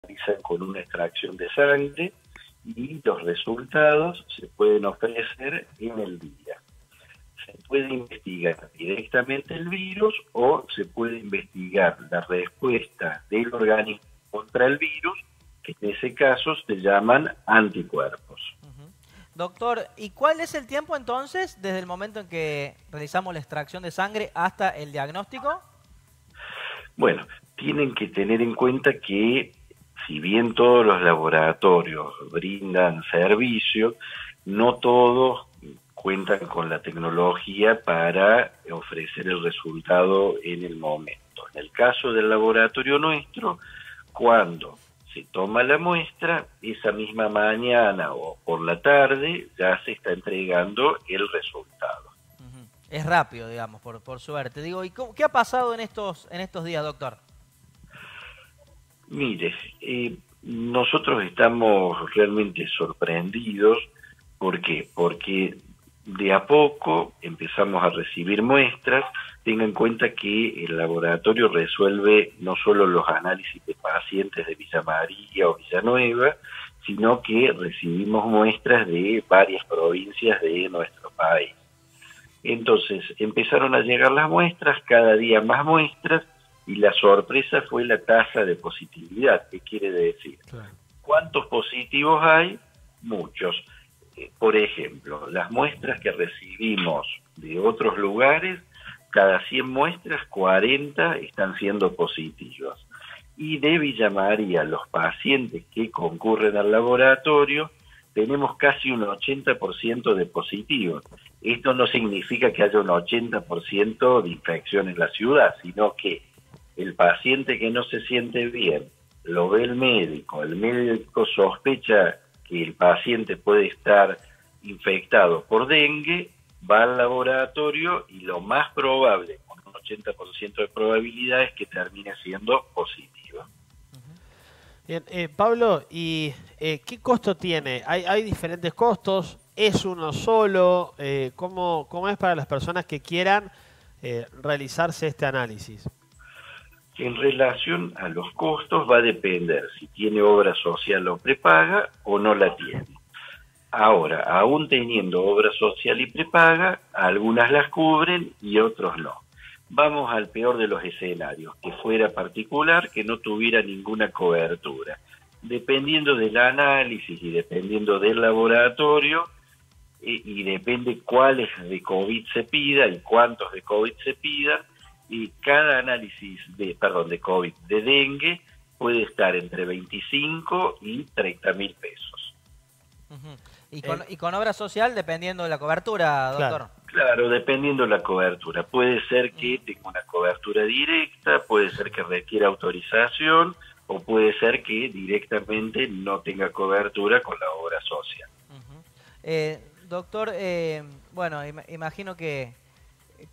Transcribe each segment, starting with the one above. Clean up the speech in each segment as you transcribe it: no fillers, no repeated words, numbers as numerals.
realizan con una extracción de sangre y los resultados se pueden ofrecer en el día. Se puede investigar directamente el virus o se puede investigar la respuesta del organismo contra el virus, que en ese caso se llaman anticuerpos. Doctor, ¿y cuál es el tiempo entonces desde el momento en que realizamos la extracción de sangre hasta el diagnóstico? Bueno, tienen que tener en cuenta que si bien todos los laboratorios brindan servicio, no todos cuentan con la tecnología para ofrecer el resultado en el momento. En el caso del laboratorio nuestro, cuando se toma la muestra, esa misma mañana o por la tarde ya se está entregando el resultado. Es rápido, digamos, por suerte. Digo, ¿y qué ha pasado en estos días, doctor? Mire, nosotros estamos realmente sorprendidos. ¿Por qué? Porque de a poco empezamos a recibir muestras. Tengan en cuenta que el laboratorio resuelve no solo los análisis de pacientes de Villa María o Villanueva, sino que recibimos muestras de varias provincias de nuestro país. Entonces empezaron a llegar las muestras, cada día más muestras, y la sorpresa fue la tasa de positividad. ¿Qué quiere decir? Claro. ¿Cuántos positivos hay? Muchos. Por ejemplo, las muestras que recibimos de otros lugares, cada 100 muestras, 40 están siendo positivas. Y de Villa María, los pacientes que concurren al laboratorio, tenemos casi un 80% de positivos. Esto no significa que haya un 80% de infección en la ciudad, sino que el paciente que no se siente bien, lo ve el médico sospecha que el paciente puede estar infectado por dengue, va al laboratorio y lo más probable, con un 80% de probabilidad, es que termine siendo positivo. Bien, Pablo, ¿y qué costo tiene? ¿Hay diferentes costos? ¿Es uno solo? ¿Cómo es para las personas que quieran realizarse este análisis? En relación a los costos va a depender si tiene obra social o prepaga o no la tiene. Ahora, aún teniendo obra social y prepaga, algunas las cubren y otros no. Vamos al peor de los escenarios, que fuera particular, que no tuviera ninguna cobertura. Dependiendo del análisis y dependiendo del laboratorio, y depende cuáles de COVID se pida y cuántos de COVID se pidan, y cada análisis de COVID, de dengue, puede estar entre 25 y 30.000 pesos. ¿Y con obra social dependiendo de la cobertura, doctor? Claro, dependiendo de la cobertura. Puede ser que tenga una cobertura directa, puede ser que requiera autorización, o puede ser que directamente no tenga cobertura con la obra social. Doctor, bueno, imagino que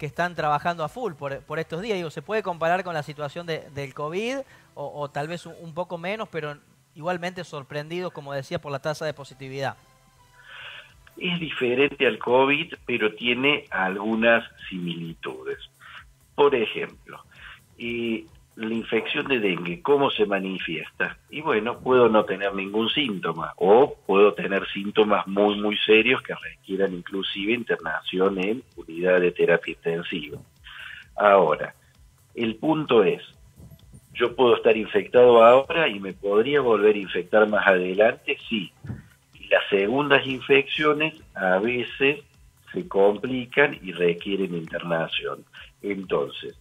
están trabajando a full por estos días. Digo, ¿se puede comparar con la situación del COVID o tal vez un poco menos, pero igualmente sorprendidos, como decía, por la tasa de positividad? Es diferente al COVID, pero tiene algunas similitudes. Por ejemplo, la infección de dengue, ¿cómo se manifiesta? Y bueno, puedo no tener ningún síntoma o puedo tener síntomas muy, muy serios que requieran inclusive internación en unidad de terapia intensiva. Ahora, el punto es, yo puedo estar infectado ahora y me podría volver a infectar más adelante, sí. Las segundas infecciones a veces se complican y requieren internación. Entonces,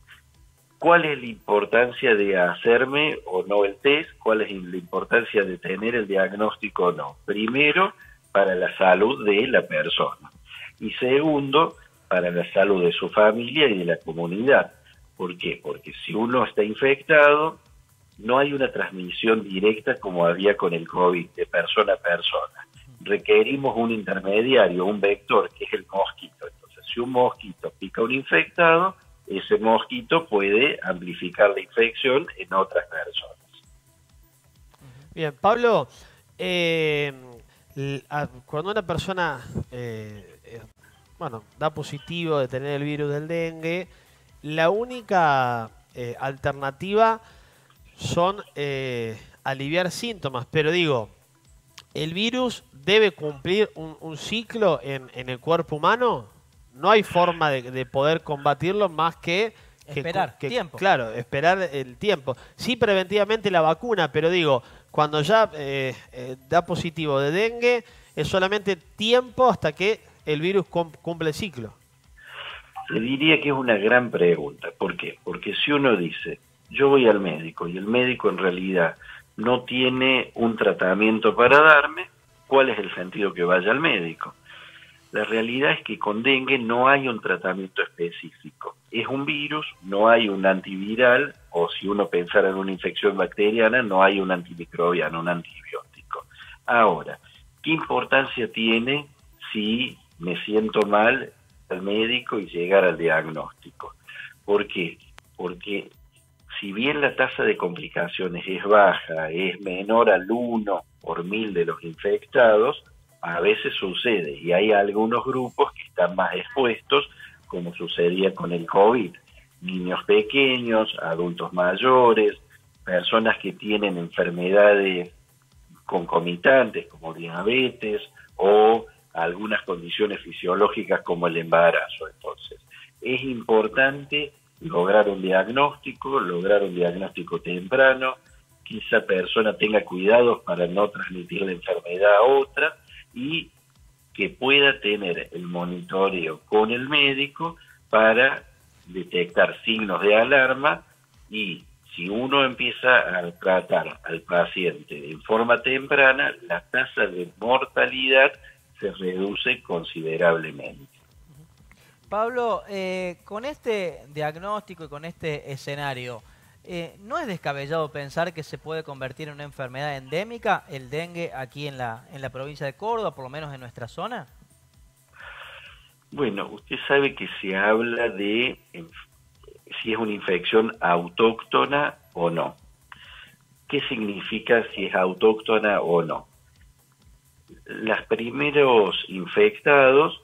¿cuál es la importancia de hacerme o no el test? ¿Cuál es la importancia de tener el diagnóstico o no? Primero, para la salud de la persona. Y segundo, para la salud de su familia y de la comunidad. ¿Por qué? Porque si uno está infectado, no hay una transmisión directa como había con el COVID, de persona a persona. Requerimos un intermediario, un vector, que es el mosquito. Entonces, si un mosquito pica a un infectado, ese mosquito puede amplificar la infección en otras personas. Bien, Pablo, cuando una persona da positivo de tener el virus del dengue, la única alternativa son aliviar síntomas, pero digo, ¿el virus debe cumplir un ciclo en el cuerpo humano? No hay forma de poder combatirlo más que esperar tiempo. Claro, esperar el tiempo. Sí, preventivamente la vacuna, pero digo, cuando ya da positivo de dengue, es solamente tiempo hasta que el virus cumple el ciclo. Te diría que es una gran pregunta. ¿Por qué? Porque si uno dice, yo voy al médico y el médico en realidad no tiene un tratamiento para darme, ¿cuál es el sentido que vaya al médico? La realidad es que con dengue no hay un tratamiento específico. Es un virus, no hay un antiviral, o si uno pensara en una infección bacteriana, no hay un antimicrobiano, un antibiótico. Ahora, ¿qué importancia tiene si me siento mal al médico y llegar al diagnóstico? ¿Por qué? Porque si bien la tasa de complicaciones es baja, es menor al 1 por 1000 de los infectados, a veces sucede, y hay algunos grupos que están más expuestos, como sucedía con el COVID. Niños pequeños, adultos mayores, personas que tienen enfermedades concomitantes como diabetes o algunas condiciones fisiológicas como el embarazo. Entonces, es importante lograr un diagnóstico temprano, que esa persona tenga cuidados para no transmitir la enfermedad a otra y que pueda tener el monitoreo con el médico para detectar signos de alarma, y si uno empieza a tratar al paciente en forma temprana, la tasa de mortalidad se reduce considerablemente. Pablo, con este diagnóstico y con este escenario, ¿no es descabellado pensar que se puede convertir en una enfermedad endémica el dengue aquí en la provincia de Córdoba, por lo menos en nuestra zona? Bueno, usted sabe que se habla de si es una infección autóctona o no. ¿Qué significa si es autóctona o no? Los primeros infectados,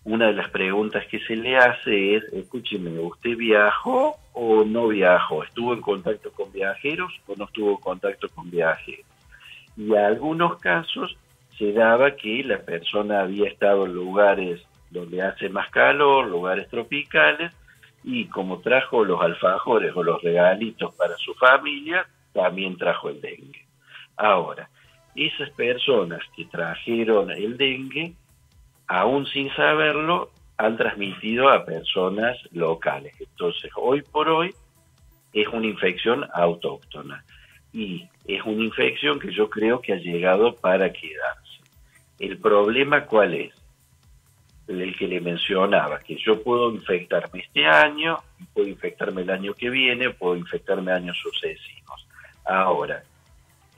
una de las preguntas que se le hace es, escúcheme, ¿usted viajó o no viajó? ¿Estuvo en contacto con viajeros o no estuvo en contacto con viajeros? Y en algunos casos se daba que la persona había estado en lugares donde hace más calor, lugares tropicales, y como trajo los alfajores o los regalitos para su familia, también trajo el dengue. Ahora, esas personas que trajeron el dengue, aún sin saberlo, han transmitido a personas locales. Entonces, hoy por hoy, es una infección autóctona. Y es una infección que yo creo que ha llegado para quedarse. ¿El problema cuál es? El que le mencionaba, que yo puedo infectarme este año, puedo infectarme el año que viene, puedo infectarme años sucesivos. Ahora,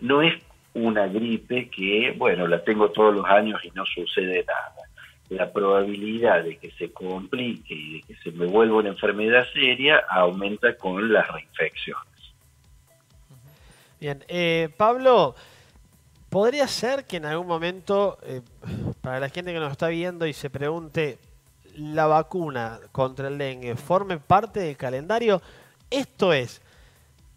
no es una gripe que, bueno, la tengo todos los años y no sucede nada. La probabilidad de que se complique y de que se me vuelva una enfermedad seria aumenta con las reinfecciones. Bien, Pablo, ¿podría ser que en algún momento, para la gente que nos está viendo y se pregunte, la vacuna contra el dengue forme parte del calendario? ¿Esto es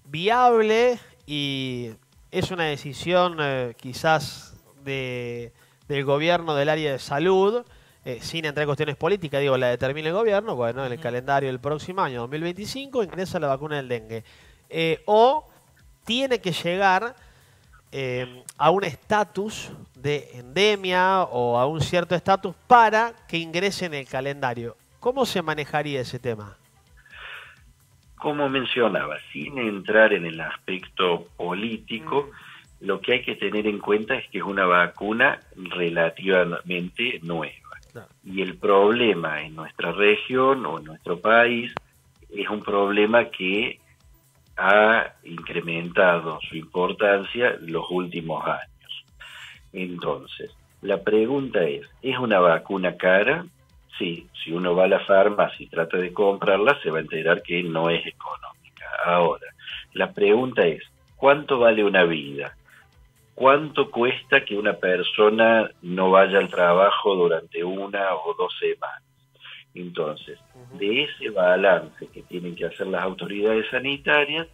viable y es una decisión quizás del gobierno del área de salud, sin entrar en cuestiones políticas, digo, la determina el gobierno, bueno, en el calendario del próximo año, 2025, ingresa la vacuna del dengue? ¿O tiene que llegar a un estatus de endemia o a un cierto estatus para que ingrese en el calendario? ¿Cómo se manejaría ese tema? Como mencionaba, sin entrar en el aspecto político, lo que hay que tener en cuenta es que es una vacuna relativamente nueva. Claro. Y el problema en nuestra región o en nuestro país es un problema que ha incrementado su importancia los últimos años. Entonces, la pregunta ¿es una vacuna cara? Sí, si uno va a la farmacia y trata de comprarla, se va a enterar que no es económica. Ahora, la pregunta ¿cuánto vale una vida? ¿Cuánto cuesta que una persona no vaya al trabajo durante 1 o 2 semanas? Entonces, de ese balance que tienen que hacer las autoridades sanitarias,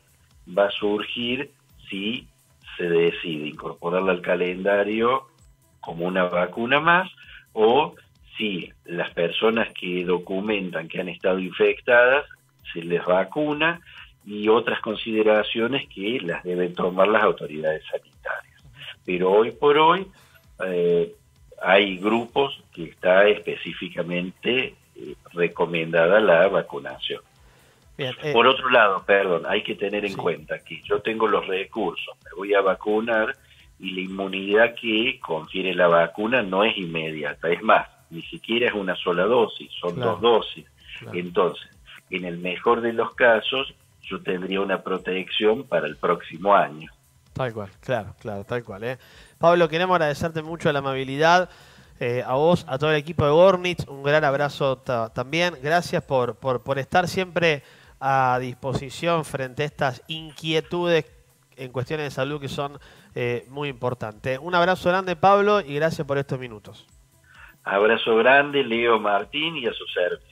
va a surgir si se decide incorporarla al calendario como una vacuna más, o si las personas que documentan que han estado infectadas se les vacuna, y otras consideraciones que las deben tomar las autoridades sanitarias. Pero hoy por hoy hay grupos que está específicamente recomendada la vacunación. Bien, por otro lado, hay que tener en sí. cuenta que yo tengo los recursos, me voy a vacunar, y la inmunidad que confiere la vacuna no es inmediata, es más, ni siquiera es una sola dosis, son Claro. 2 dosis. Claro. Entonces, en el mejor de los casos, yo tendría una protección para el próximo año. Tal cual, claro, tal cual. Pablo, queremos agradecerte mucho la amabilidad, a vos, a todo el equipo de Gornitz, un gran abrazo también. Gracias por estar siempre a disposición frente a estas inquietudes en cuestiones de salud que son muy importantes. Un abrazo grande, Pablo, y gracias por estos minutos. Abrazo grande, Leo, Martín, y a su servicio.